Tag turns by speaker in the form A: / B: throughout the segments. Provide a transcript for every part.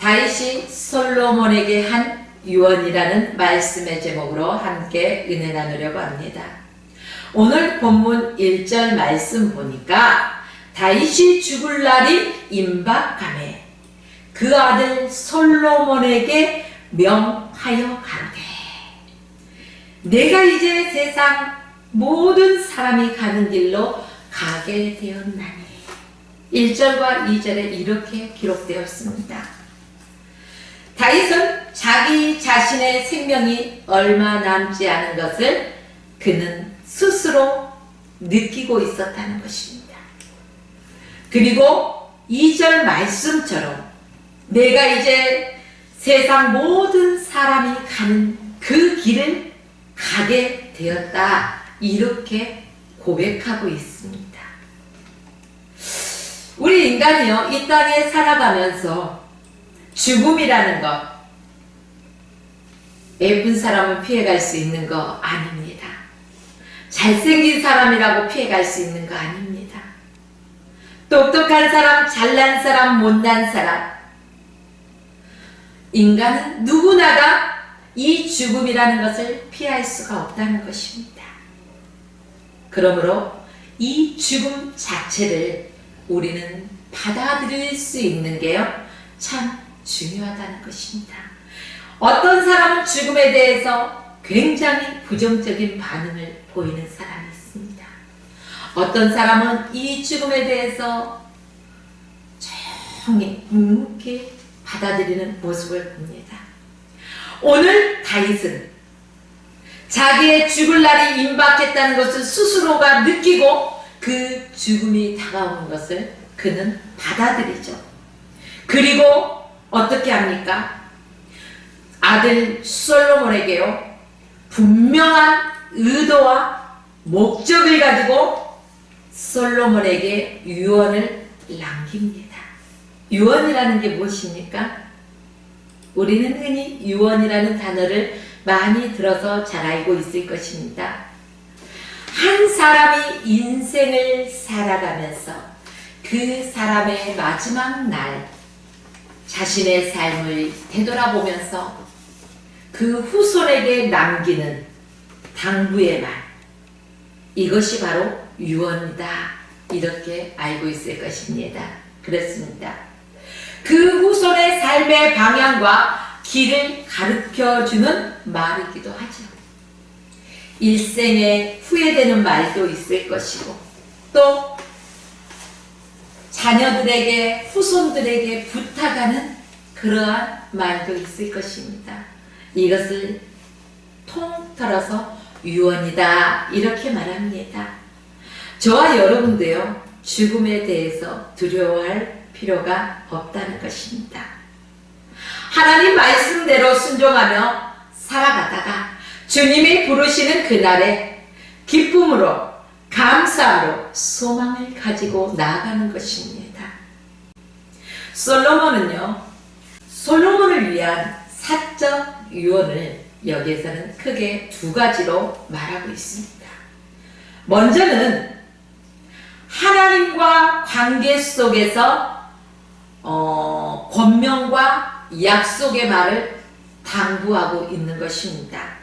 A: 다윗이 솔로몬에게 한 유언이라는 말씀의 제목으로 함께 은혜 나누려고 합니다. 오늘 본문 1절 말씀 보니까 다윗이 죽을 날이 임박하매 그 아들 솔로몬에게 명하여 가로되 내가 이제 세상 모든 사람이 가는 길로 가게 되었나니. 1절과 2절에 이렇게 기록되었습니다. 다윗은 자기 자신의 생명이 얼마 남지 않은 것을 그는 스스로 느끼고 있었다는 것입니다. 그리고 2절 말씀처럼 내가 이제 세상 모든 사람이 가는 그 길을 가게 되었다, 이렇게 고백하고 있습니다. 우리 인간이요, 이 땅에 살아가면서 죽음이라는 것, 예쁜 사람을 피해갈 수 있는 거 아닙니다. 잘생긴 사람이라고 피해갈 수 있는 거 아닙니다. 똑똑한 사람, 잘난 사람, 못난 사람, 인간은 누구나가 이 죽음이라는 것을 피할 수가 없다는 것입니다. 그러므로 이 죽음 자체를 우리는 받아들일 수 있는 게요, 참 중요하다는 것입니다. 어떤 사람은 죽음에 대해서 굉장히 부정적인 반응을 보이는 사람이 있습니다. 어떤 사람은 이 죽음에 대해서 조용히 묵묵히 받아들이는 모습을 봅니다. 오늘 다윗은 자기의 죽을 날이 임박했다는 것을 스스로가 느끼고 그 죽음이 다가오는 것을 그는 받아들이죠. 그리고 어떻게 합니까? 아들 솔로몬에게요, 분명한 의도와 목적을 가지고 솔로몬에게 유언을 남깁니다. 유언이라는 게 무엇입니까? 우리는 흔히 유언이라는 단어를 많이 들어서 잘 알고 있을 것입니다. 한 사람이 인생을 살아가면서 그 사람의 마지막 날 자신의 삶을 되돌아보면서 그 후손에게 남기는 당부의 말, 이것이 바로 유언이다, 이렇게 알고 있을 것입니다. 그렇습니다. 그 후손의 삶의 방향과 길을 가르쳐주는 말이기도 하죠. 일생에 후회되는 말도 있을 것이고, 또 자녀들에게, 후손들에게 부탁하는 그러한 말도 있을 것입니다. 이것을 통틀어서 유언이다, 이렇게 말합니다. 저와 여러분도요, 죽음에 대해서 두려워할 필요가 없다는 것입니다. 하나님 말씀대로 순종하며 살아가다가 주님이 부르시는 그날에 기쁨으로, 감사로 소망을 가지고 나아가는 것입니다. 솔로몬을 위한 사적 유언을 여기에서는 크게 두 가지로 말하고 있습니다. 먼저는 하나님과 관계 속에서 권명과 약속의 말을 당부하고 있는 것입니다.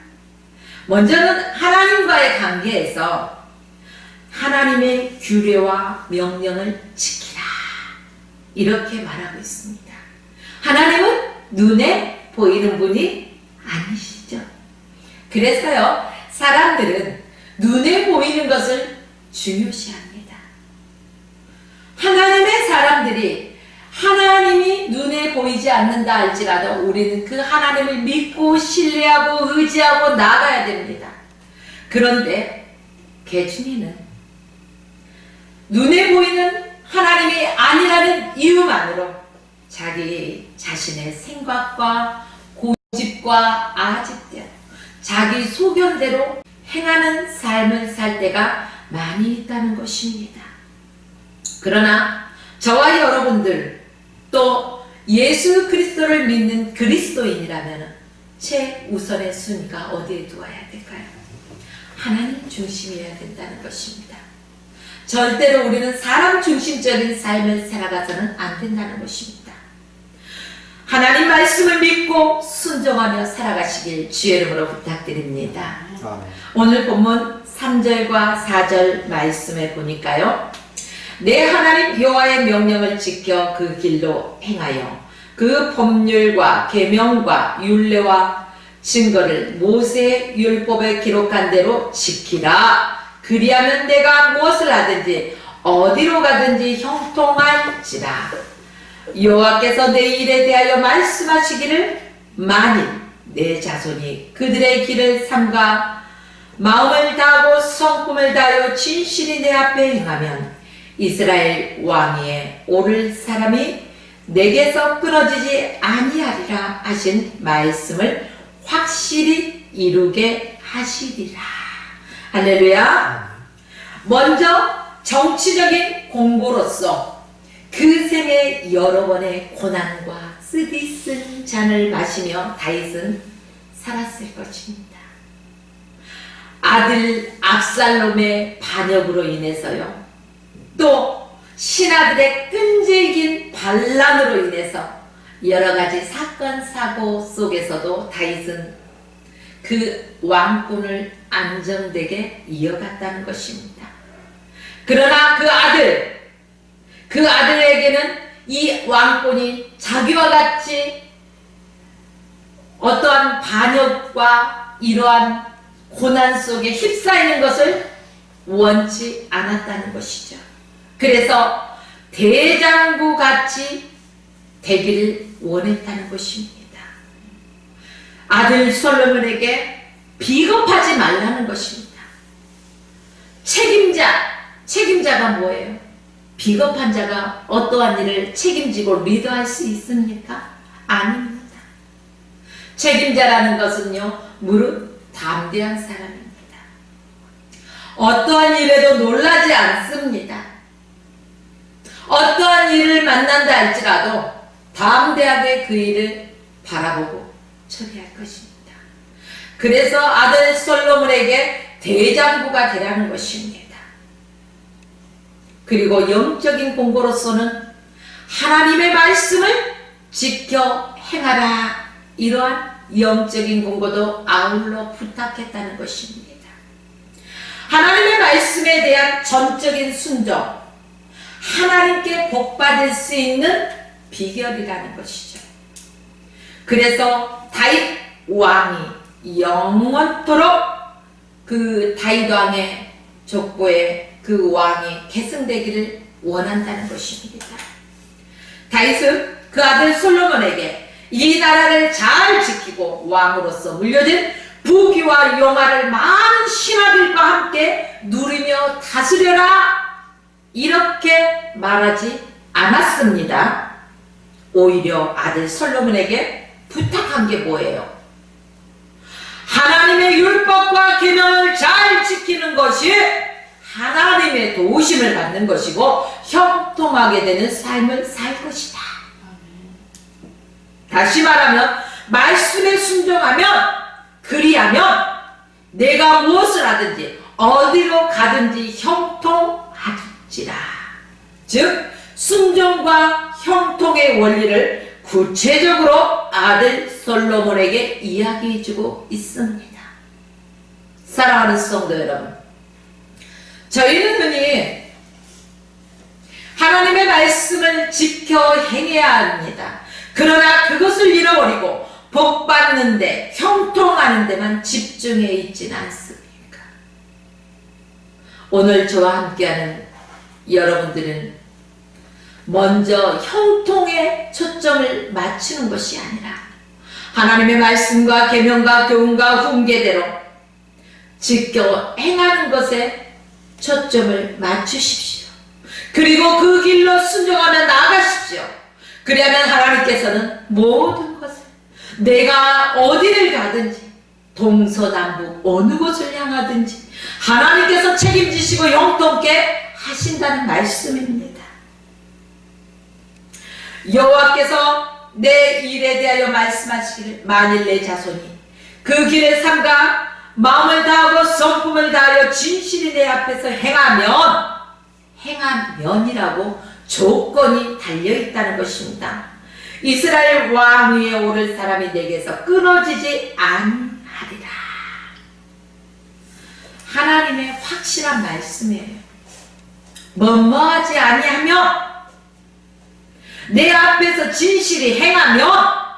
A: 먼저는 하나님과의 관계에서 하나님의 규례와 명령을 지키라, 이렇게 말하고 있습니다. 하나님은 눈에 보이는 분이 아니시죠. 그래서요, 사람들은 눈에 보이는 것을 중요시합니다. 하나님의 사람들이 하나님이 눈에 보이지 않는다 할지라도 우리는 그 하나님을 믿고 신뢰하고 의지하고 나가야 됩니다. 그런데 개중에는 눈에 보이는 하나님이 아니라는 이유만으로 자기 자신의 생각과 고집과 아집대로 자기 소견대로 행하는 삶을 살 때가 많이 있다는 것입니다. 그러나 저와 여러분들, 또 예수 그리스도를 믿는 그리스도인이라면 최우선의 순위가 어디에 두어야 될까요? 하나님 중심이어야 된다는 것입니다. 절대로 우리는 사람 중심적인 삶을 살아가서는 안 된다는 것입니다. 하나님 말씀을 믿고 순종하며 살아가시길 주의 이름으로 부탁드립니다. 오늘 본문 3절과 4절 말씀에 보니까요, 내 하나님 여호와의 명령을 지켜 그 길로 행하여 그 법률과 계명과 율례와 증거를 모세의 율법에 기록한 대로 지키라. 그리하면 내가 무엇을 하든지 어디로 가든지 형통할지라. 여호와께서 내 일에 대하여 말씀하시기를, 만일 내 자손이 그들의 길을 삼가 마음을 다하고 성품을 다하여 진실히 내 앞에 행하면 이스라엘 왕위에 오를 사람이 내게서 끊어지지 아니하리라 하신 말씀을 확실히 이루게 하시리라. 할렐루야. 먼저 정치적인 공고로서 그 생에 여러 번의 고난과 쓰디쓴 잔을 마시며 다윗은 살았을 것입니다. 아들 압살롬의 반역으로 인해서요, 또 신하들의 끈질긴 반란으로 인해서 여러가지 사건 사고 속에서도 다윗은 그 왕권을 안정되게 이어갔다는 것입니다. 그러나 그 아들에게는 이 왕권이 자기와 같이 어떠한 반역과 이러한 고난 속에 휩싸이는 것을 원치 않았다는 것이죠. 그래서 대장부 같이 되기를 원했다는 것입니다. 아들 솔로몬에게 비겁하지 말라는 것입니다. 책임자가 뭐예요? 비겁한 자가 어떠한 일을 책임지고 리더할 수 있습니까? 아닙니다. 책임자라는 것은요, 무릇 담대한 사람입니다. 어떠한 일에도 놀라지 않습니다. 어떠한 일을 만난다 할지라도 담대하게 그 일을 바라보고 처리할 것입니다. 그래서 아들 솔로몬에게 대장부가 되라는 것입니다. 그리고 영적인 공고로서는 하나님의 말씀을 지켜 행하라, 이러한 영적인 공고도 아울러 부탁했다는 것입니다. 하나님의 말씀에 대한 전적인 순종, 하나님께 복받을 수 있는 비결이라는 것이죠. 그래서 다윗 왕이 영원토록 그 다윗 왕의 족보에 그 왕이 계승되기를 원한다는 것입니다. 다윗은 그 아들 솔로몬에게 이 나라를 잘 지키고 왕으로서 물려진 부귀와 영화를 많은 신하들과 함께 누리며 다스려라, 이렇게 말하지 않았습니다. 오히려 아들 솔로몬에게 부탁한 게 뭐예요? 하나님의 율법과 계명을 잘 지키는 것이 하나님의 도우심을 받는 것이고 형통하게 되는 삶을 살 것이다. 다시 말하면 말씀에 순종하면, 그리하면 내가 무엇을 하든지 어디로 가든지 형통하리라. 즉 순종과 형통의 원리를 구체적으로 아들 솔로몬에게 이야기해주고 있습니다. 사랑하는 성도 여러분, 저희는 흔히 하나님의 말씀을 지켜 행해야 합니다. 그러나 그것을 잃어버리고 복받는데, 형통하는 데만 집중해 있지는 않습니까? 오늘 저와 함께하는 여러분들은 먼저 형통에 초점을 맞추는 것이 아니라 하나님의 말씀과 계명과 교훈과 훈계대로 지켜 행하는 것에 초점을 맞추십시오. 그리고 그 길로 순종하며 나아가십시오. 그리하면 하나님께서는 모든 것을, 내가 어디를 가든지 동서남북 어느 곳을 향하든지 하나님께서 책임지시고 형통케 하신다는 말씀입니다. 여호와께서 내 일에 대하여 말씀하시기를, 만일 내 자손이 그 길을 삼가 마음을 다하고 성품을 다하여 진실이 내 앞에서 행하면이라고 조건이 달려있다는 것입니다. 이스라엘 왕 위에 오를 사람이 내게서 끊어지지 아니하리라. 하나님의 확실한 말씀이에요. 뭐뭐하지 아니하며 내 앞에서 진실이 행하며,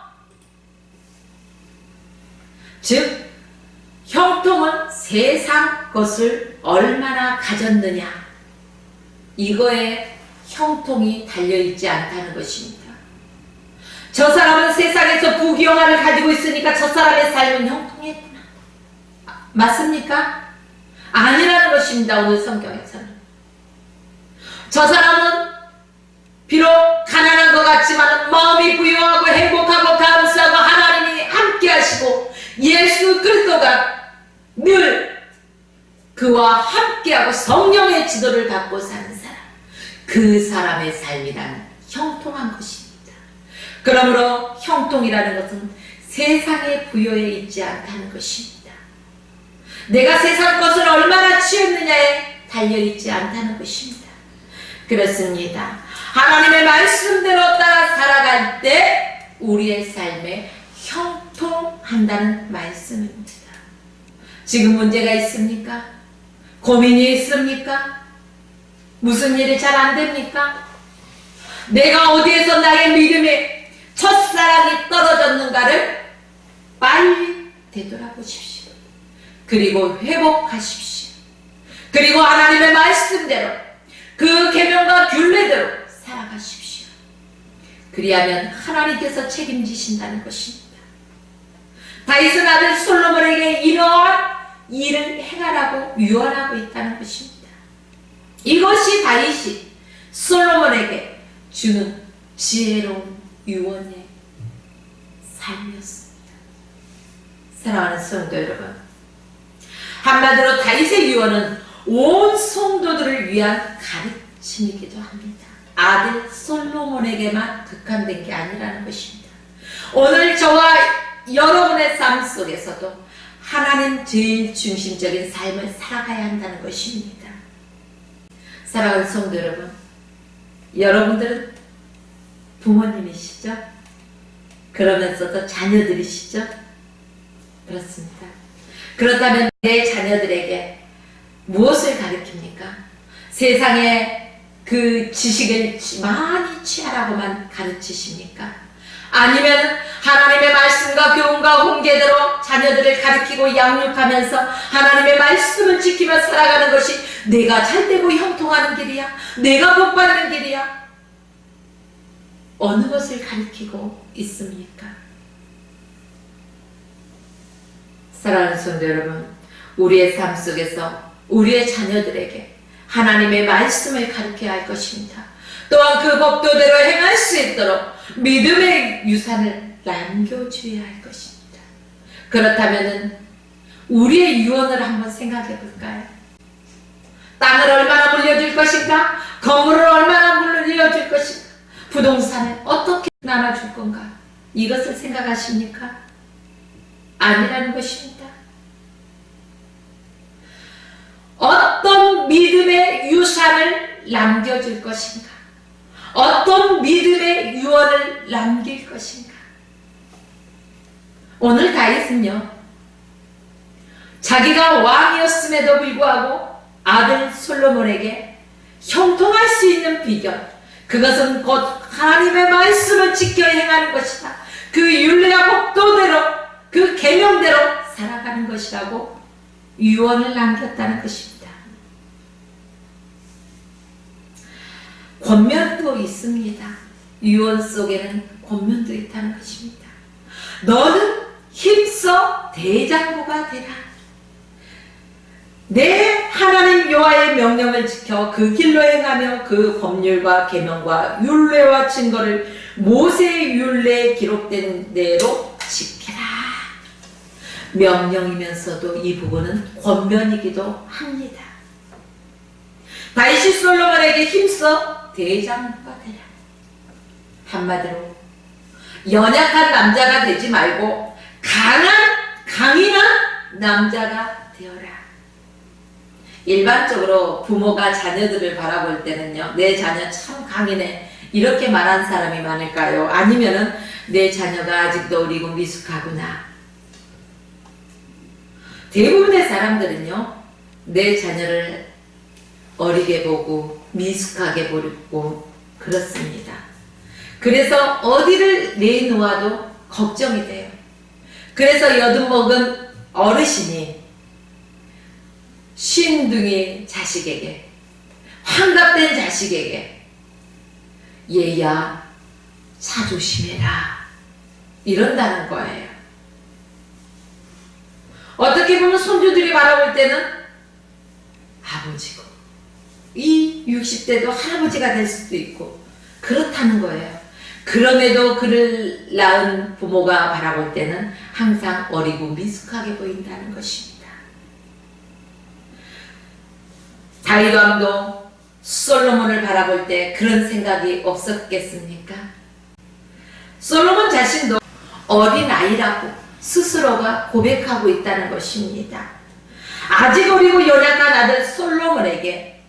A: 즉 형통은 세상 것을 얼마나 가졌느냐, 이거에 형통이 달려있지 않다는 것입니다. 저 사람은 세상에서 부귀영화를 가지고 있으니까 저 사람의 삶은 형통했구나, 맞습니까? 아니라는 것입니다. 오늘 성경에서는 저 사람은 비록 가난한 것 같지만 마음이 부유하고 행복하고 감사하고 하나님이 함께 하시고 예수 그리스도가 늘 그와 함께하고 성령의 지도를 받고 사는 사람, 그 사람의 삶이란 형통한 것입니다. 그러므로 형통이라는 것은 세상의 부여에 있지 않다는 것입니다. 내가 세상 것을 얼마나 취했느냐에 달려있지 않다는 것입니다. 그렇습니다. 하나님의 말씀대로 따라 살아갈 때 우리의 삶에 형통한다는 말씀입니다. 지금 문제가 있습니까? 고민이 있습니까? 무슨 일이 잘 안 됩니까? 내가 어디에서 나의 믿음의 첫사랑이 떨어졌는가를 빨리 되돌아보십시오. 그리고 회복하십시오. 그리고 하나님의 말씀대로 그 계명과 균례대로 살아가십시오. 그리하면 하나님께서 책임지신다는 것입니다. 다윗은 아들 솔로몬에게 이러한 일을 행하라고 유언하고 있다는 것입니다. 이것이 다윗이 솔로몬에게 주는 지혜로운 유언의 삶이었습니다. 사랑하는 성도 여러분, 한마디로 다윗의 유언은 온 성도들을 위한 가르침이기도 합니다. 아들 솔로몬에게만 국한된 게 아니라는 것입니다. 오늘 저와 여러분의 삶 속에서도 하나님 제일 중심적인 삶을 살아가야 한다는 것입니다. 사랑하는 성도 여러분, 여러분들은 부모님이시죠? 그러면서도 자녀들이시죠? 그렇습니다. 그렇다면 내 자녀들에게 무엇을 가르칩니까? 세상에 그 지식을 많이 취하라고만 가르치십니까? 아니면 하나님의 말씀과 교훈과 훈계대로 자녀들을 가르치고 양육하면서 하나님의 말씀을 지키며 살아가는 것이 내가 잘되고 형통하는 길이야? 내가 복받는 길이야? 어느 것을 가르치고 있습니까? 사랑하는 성도 여러분, 우리의 삶 속에서 우리의 자녀들에게 하나님의 말씀을 가르쳐야 할 것입니다. 또한 그 법도대로 행할 수 있도록 믿음의 유산을 남겨주어야 할 것입니다. 그렇다면 우리의 유언을 한번 생각해 볼까요? 땅을 얼마나 물려줄 것인가? 건물을 얼마나 물려줄 것인가? 부동산을 어떻게 나눠줄 건가? 이것을 생각하십니까? 아니라는 것입니다. 어떤 믿음의 유산을 남겨줄 것인가? 어떤 믿음의 유언을 남길 것인가? 오늘 다윗은요, 자기가 왕이었음에도 불구하고 아들 솔로몬에게 형통할 수 있는 비결, 그것은 곧 하나님의 말씀을 지켜 행하는 것이다. 그 율례와 법도대로 그 계명대로 살아가는 것이라고 유언을 남겼다는 것입니다. 권면도 있습니다. 유언 속에는 권면도 있다는 것입니다. 너는 힘써 대장부가 되라. 내 하나님 여호와의 명령을 지켜 그 길로 행하며 그 법률과 계명과 율례와 증거를 모세의 율례에 기록된 대로 지켜라. 명령이면서도 이 부분은 권면이기도 합니다. 다윗이 솔로몬에게 힘써 대장부가 되라. 한마디로 연약한 남자가 되지 말고 강인한 남자가 되어라. 일반적으로 부모가 자녀들을 바라볼 때는요, 내 자녀 참 강인해, 이렇게 말한 사람이 많을까요? 아니면은 내 자녀가 아직도 어리고 미숙하구나. 대부분의 사람들은요, 내 자녀를 어리게 보고 미숙하게 보고 그렇습니다. 그래서 어디를 내놓아도 걱정이 돼요. 그래서 여든먹은 어르신이 쉰둥이 자식에게, 환갑된 자식에게 얘야 차 조심해라 이런다는 거예요. 어떻게 보면 손주들이 바라볼 때는 아버지고 이 60대도 할아버지가 될 수도 있고 그렇다는 거예요. 그럼에도 그를 낳은 부모가 바라볼 때는 항상 어리고 미숙하게 보인다는 것입니다. 다윗 왕도 솔로몬을 바라볼 때 그런 생각이 없었겠습니까? 솔로몬 자신도 어린아이라고 스스로가 고백하고 있다는 것입니다. 아직 어리고 연약한 아들 솔로몬에게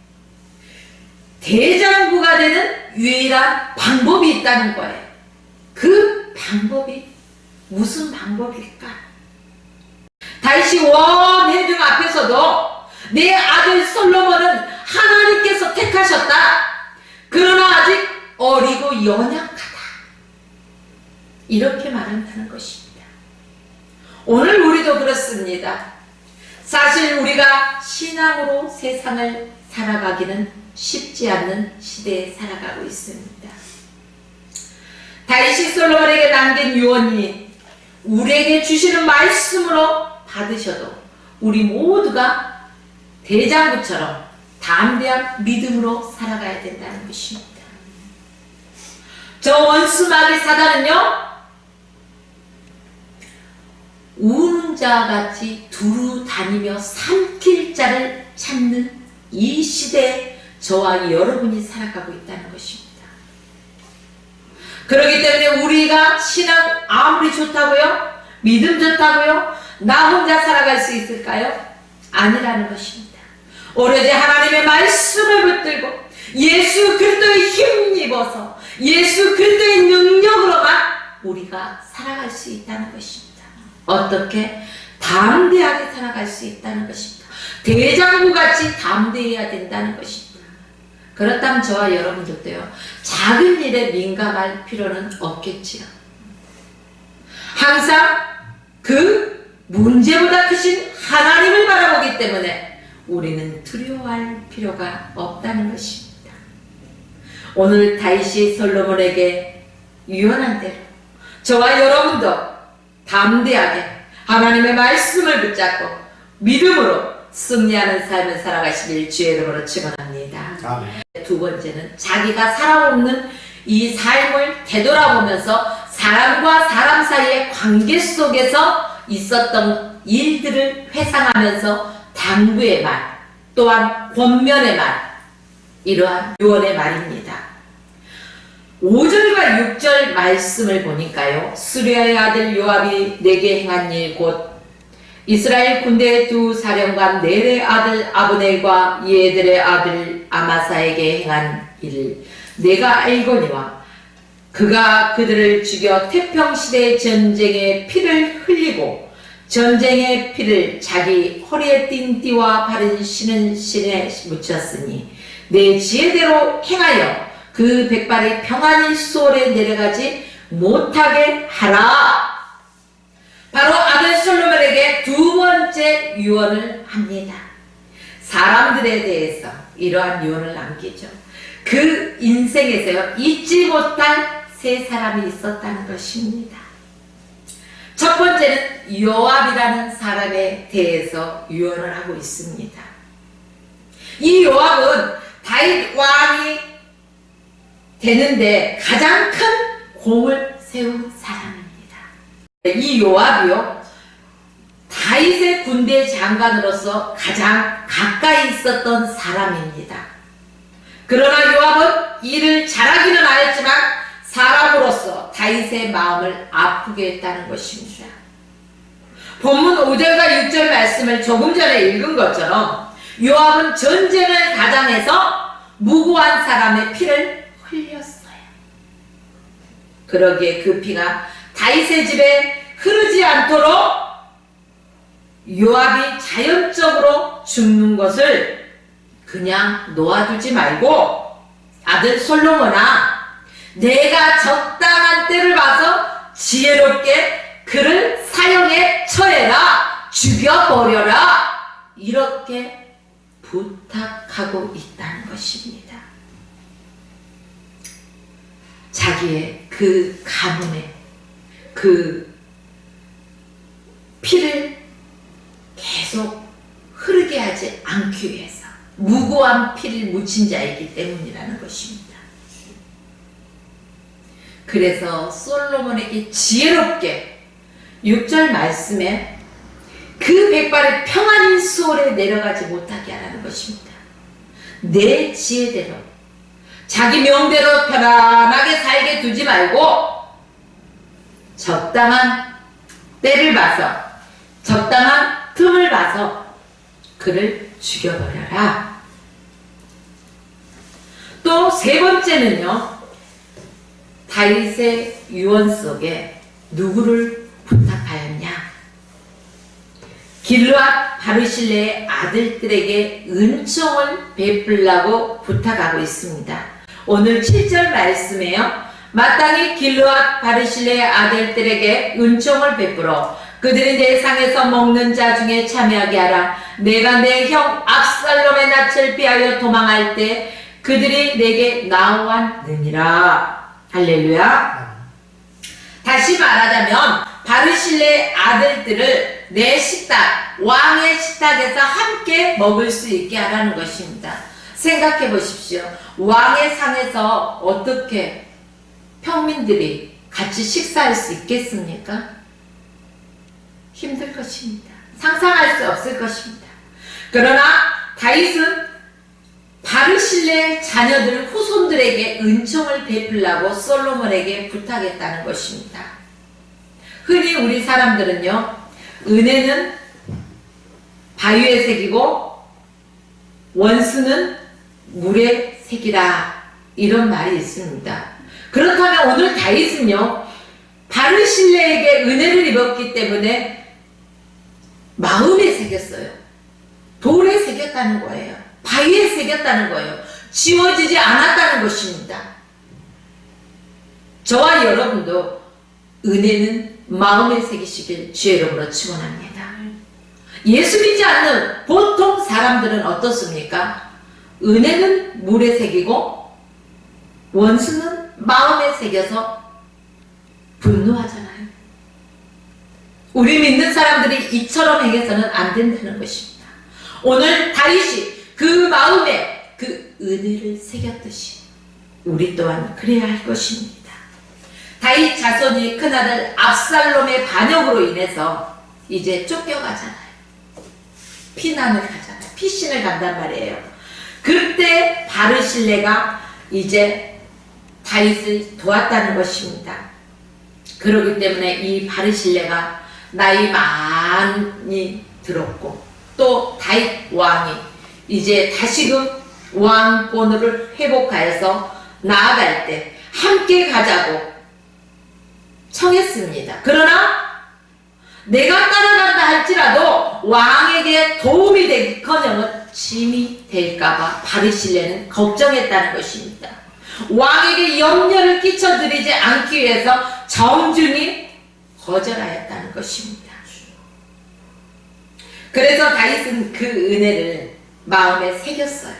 A: 대장부가 되는 유일한 방법이 있다는 거예요. 그 방법이 무슨 방법일까? 다윗이 원해중 앞에서도 내 아들 솔로몬은 하나님께서 택하셨다. 그러나 아직 어리고 연약하다. 이렇게 말한다는 것입니다. 오늘 우리도 그렇습니다. 사실 우리가 신앙으로 세상을 살아가기는 쉽지 않는 시대에 살아가고 있습니다. 다윗이 솔로몬에게 남긴 유언이 우리에게 주시는 말씀으로 받으셔도 우리 모두가 대장부처럼 담대한 믿음으로 살아가야 된다는 것입니다. 저 원수마귀 사단은요, 우는 자같이 두루 다니며 삼킬 자를 찾는 이 시대에 저와 여러분이 살아가고 있다는 것입니다. 그렇기 때문에 우리가 신앙 아무리 좋다고요? 믿음 좋다고요? 나 혼자 살아갈 수 있을까요? 아니라는 것입니다. 오로지 하나님의 말씀을 붙들고 예수 그리스도의 힘입어서 예수 그리스도의 능력으로만 우리가 살아갈 수 있다는 것입니다. 어떻게? 담대하게 살아갈 수 있다는 것입니다. 대장부같이 담대해야 된다는 것입니다. 그렇다면 저와 여러분들도요, 작은 일에 민감할 필요는 없겠지요. 항상 그 문제보다 크신 하나님을 바라보기 때문에 우리는 두려워할 필요가 없다는 것입니다. 오늘 다윗이 솔로몬에게 유언한 대로 저와 여러분도 담대하게 하나님의 말씀을 붙잡고 믿음으로 승리하는 삶을 살아가시길 주의 이름으로 축원합니다.
B: 아멘.
A: 두 번째는 자기가 살아오는 이 삶을 되돌아보면서 사람과 사람 사이의 관계 속에서 있었던 일들을 회상하면서 당부의 말, 또한 권면의 말, 이러한 유언의 말입니다. 5절과 6절 말씀을 보니까요, 수리아의 아들 요압이 내게 행한 일 곧 이스라엘 군대의 두 사령관 넬의 아들 아브넬과 예들의 아들 아마사에게 행한 일을 내가 알거니와 그가 그들을 죽여 태평시대 전쟁의 피를 흘리고 전쟁의 피를 자기 허리에 띤 띠와 바른 신은 신에 묻혔으니 내 지혜대로 행하여 그 백발이 평안히 수월에 내려가지 못하게 하라. 바로 아들 솔로몬에게 두 번째 유언을 합니다. 사람들에 대해서 이러한 유언을 남기죠. 그 인생에서 잊지 못할 세 사람이 있었다는 것입니다. 첫 번째는 요압이라는 사람에 대해서 유언을 하고 있습니다. 이 요압은 다윗 왕이 되는데 가장 큰 공을 세운 사람입니다. 이 요압이요, 다윗의 군대 장관으로서 가장 가까이 있었던 사람입니다. 그러나 요압은 일을 잘하기는 하였지만 사람으로서 다윗의 마음을 아프게 했다는 것입니다. 본문 5절과 6절 말씀을 조금 전에 읽은 것처럼 요압은 전쟁을 가장해서 무고한 사람의 피를 흘렸어요. 그러기에 그 피가 다윗의 집에 흐르지 않도록 요압이 자연적으로 죽는 것을 그냥 놓아두지 말고, 아들 솔로몬아, 내가 적당한 때를 봐서 지혜롭게 그를 사형에 처해라, 죽여버려라, 이렇게 부탁하고 있다는 것입니다. 자기의 그 가문의 그 피를 계속 흐르게 하지 않기 위해서 무고한 피를 묻힌 자이기 때문이라는 것입니다. 그래서 솔로몬에게 지혜롭게 6절 말씀에 그 백발을 평안히 수월에 내려가지 못하게 하라는 것입니다. 내 지혜대로 자기 명대로 편안하게 살게 두지 말고 적당한 때를 봐서, 적당한 틈을 봐서 그를 죽여버려라. 또 세 번째는요, 다윗의 유언 속에 누구를 부탁하였냐? 길르앗 바르실레의 아들들에게 은총을 베풀라고 부탁하고 있습니다. 오늘 7절 말씀에요, 마땅히 길르앗 바르실레의 아들들에게 은총을 베풀어 그들이 내 상에서 먹는 자 중에 참여하게 하라. 내가 내 형 압살롬의 낯을 피하여 도망할 때 그들이 내게 나왔느니라. 할렐루야. 다시 말하자면 바르실레의 아들들을 내 식탁, 왕의 식탁에서 함께 먹을 수 있게 하라는 것입니다. 생각해 보십시오. 왕의 상에서 어떻게 평민들이 같이 식사할 수 있겠습니까? 힘들 것입니다. 상상할 수 없을 것입니다. 그러나 다윗은 바르실레의 자녀들, 후손들에게 은총을 베풀라고 솔로몬에게 부탁했다는 것입니다. 흔히 우리 사람들은요, 은혜는 바위에 새기고 원수는 물에 새기라, 이런 말이 있습니다. 그렇다면 오늘 다윗은요, 바르실레에게 은혜를 입었기 때문에 마음에 새겼어요. 돌에 새겼다는 거예요. 바위에 새겼다는 거예요. 지워지지 않았다는 것입니다. 저와 여러분도 은혜는 마음에 새기시길 주의 이름으로 축원합니다. 예수 믿지 않는 보통 사람들은 어떻습니까? 은혜는 물에 새기고 원수는 마음에 새겨서 분노하잖아요. 우리 믿는 사람들이 이처럼 행해서는 안 된다는 것입니다. 오늘 다윗이 그 마음에 그 은혜를 새겼듯이 우리 또한 그래야 할 것입니다. 다윗 자손이 큰아들 압살롬의 반역으로 인해서 이제 쫓겨가잖아요. 피난을 가잖아요. 피신을 간단 말이에요. 그때 바르실레가 이제 다윗을 도왔다는 것입니다. 그렇기 때문에 이 바르실레가 나이 많이 들었고, 또 다윗 왕이 이제 다시금 왕권을 회복하여서 나아갈 때 함께 가자고 청했습니다. 그러나 내가 따라간다 할지라도 왕에게 도움이 되기커녕 짐이 될까봐 바르실레는 걱정했다는 것입니다. 왕에게 염려를 끼쳐드리지 않기 위해서 정중히 거절하였다는 것입니다. 그래서 다윗은 그 은혜를 마음에 새겼어요.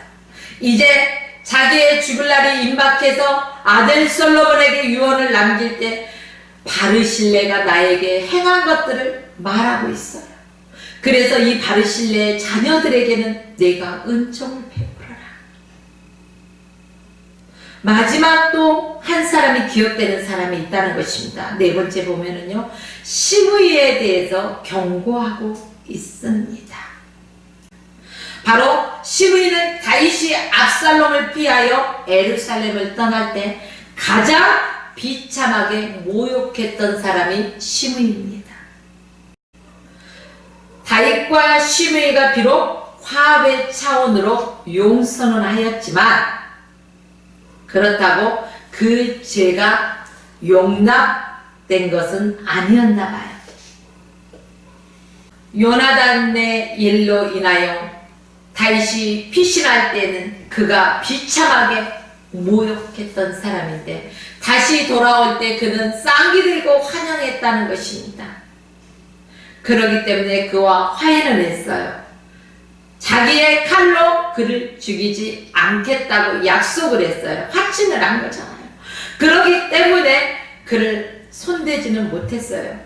A: 이제 자기의 죽을 날이 임박해서 아들 솔로몬에게 유언을 남길 때 바르실레가 나에게 행한 것들을 말하고 있어요. 그래서 이 바르실레의 자녀들에게는 내가 은총을 베풀어라. 마지막 또 한 사람이 기억되는 사람이 있다는 것입니다. 네 번째 보면은요, 시므이에 대해서 경고하고 있습니다. 바로 시므이는 다윗이 압살롬을 피하여 예루살렘을 떠날 때 가장 비참하게 모욕했던 사람이 시므이입니다. 다윗과 시므이가 비록 화합의 차원으로 용서는 하였지만 그렇다고 그 죄가 용납된 것은 아니었나 봐요. 요나단의 일로 인하여 다윗이 피신할 때는 그가 비참하게 모욕했던 사람인데 다시 돌아올 때 그는 쌍기 들고 환영했다는 것입니다. 그렇기 때문에 그와 화해를 했어요. 자기의 칼로 그를 죽이지 않겠다고 약속을 했어요. 확신을 한 거잖아요. 그렇기 때문에 그를 손대지는 못했어요.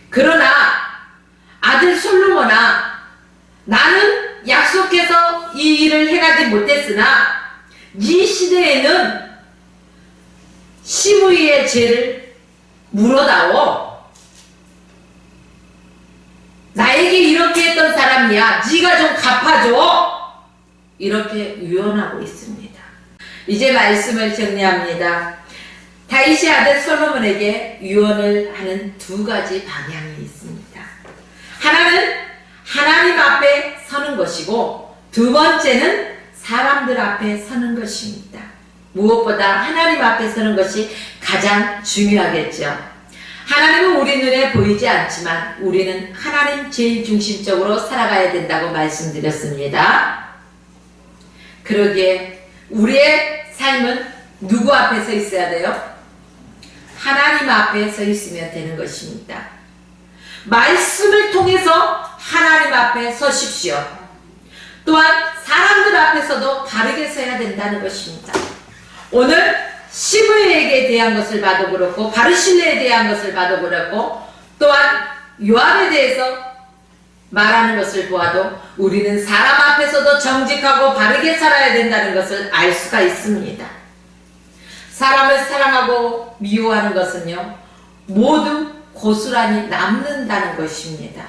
A: 그러나 아들 솔로몬아, 나는 약속해서 이 일을 해가지 못했으나 이 시대에는 시므이의 죄를 물어다오. 나에게 이렇게 했던 사람이야. 네가 좀 갚아줘. 이렇게 유언하고 있습니다. 이제 말씀을 정리합니다. 다윗의 아들 솔로몬에게 유언을 하는 두 가지 방향이 있습니다. 하나는 하나님 앞에 서는 것이고 두 번째는 사람들 앞에 서는 것입니다. 무엇보다 하나님 앞에 서는 것이 가장 중요하겠죠. 하나님은 우리 눈에 보이지 않지만 우리는 하나님 제일 중심적으로 살아가야 된다고 말씀드렸습니다. 그러기에 우리의 삶은 누구 앞에 서 있어야 돼요? 하나님 앞에 서 있으면 되는 것입니다. 말씀을 통해서 하나님 앞에 서십시오. 또한 사람들 앞에서도 바르게 서야 된다는 것입니다. 오늘 시므이에게 대한 것을 봐도 그렇고 바르실레에 대한 것을 봐도 그렇고 또한 요압에 대해서 말하는 것을 보아도 우리는 사람 앞에서도 정직하고 바르게 살아야 된다는 것을 알 수가 있습니다. 사람을 사랑하고 미워하는 것은요 모두 고스란히 남는다는 것입니다.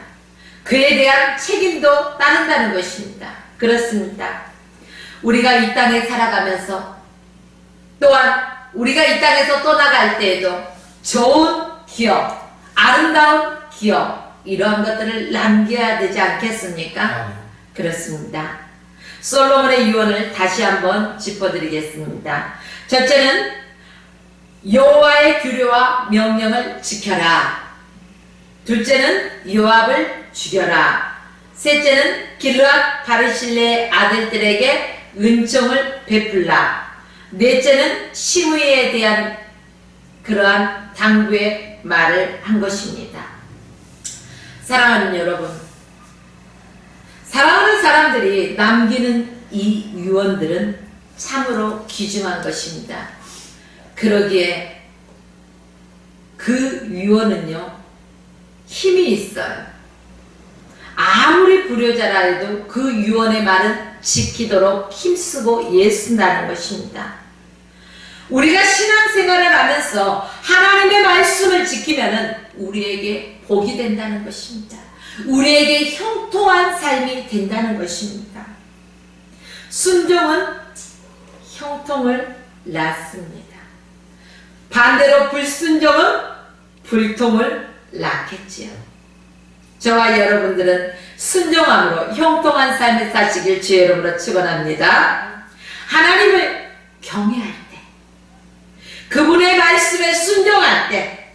A: 그에 대한 책임도 따른다는 것입니다. 그렇습니다. 우리가 이 땅에 살아가면서 또한 우리가 이 땅에서 떠나갈 때에도 좋은 기억, 아름다운 기억 이러한 것들을 남겨야 되지 않겠습니까? 그렇습니다. 솔로몬의 유언을 다시 한번 짚어드리겠습니다. 첫째는 여호와의 규례와 명령을 지켜라. 둘째는 요압을 죽여라. 셋째는 길르앗 바르실레의 아들들에게 은총을 베풀라. 넷째는 시므이에 대한 그러한 당부의 말을 한 것입니다. 사랑하는 여러분, 사랑하는 사람들이 남기는 이 유언들은 참으로 귀중한 것입니다. 그러기에 그 유언은요 힘이 있어요. 아무리 불효자라 해도 그 유언의 말은 지키도록 힘쓰고 애쓴다는 것입니다. 우리가 신앙생활을 하면서 하나님의 말씀을 지키면은 우리에게 복이 된다는 것입니다. 우리에게 형통한 삶이 된다는 것입니다. 순종은 형통을 낳습니다. 반대로 불순종은 불통을 낳겠지요. 저와 여러분들은 순종함으로 형통한 삶을 사시길 주의 이름으로 축원합니다. 하나님을 경외할 때, 그분의 말씀에 순종할 때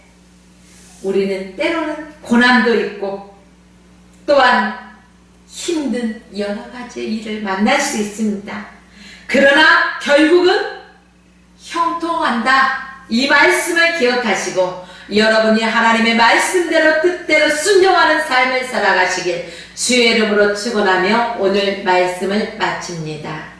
A: 우리는 때로는 고난도 있고 또한 힘든 여러 가지 일을 만날 수 있습니다. 그러나 결국은 형통한다. 이 말씀을 기억하시고 여러분이 하나님의 말씀대로 뜻대로 순종하는 삶을 살아가시길 주의 이름으로 축원하며 오늘 말씀을 마칩니다.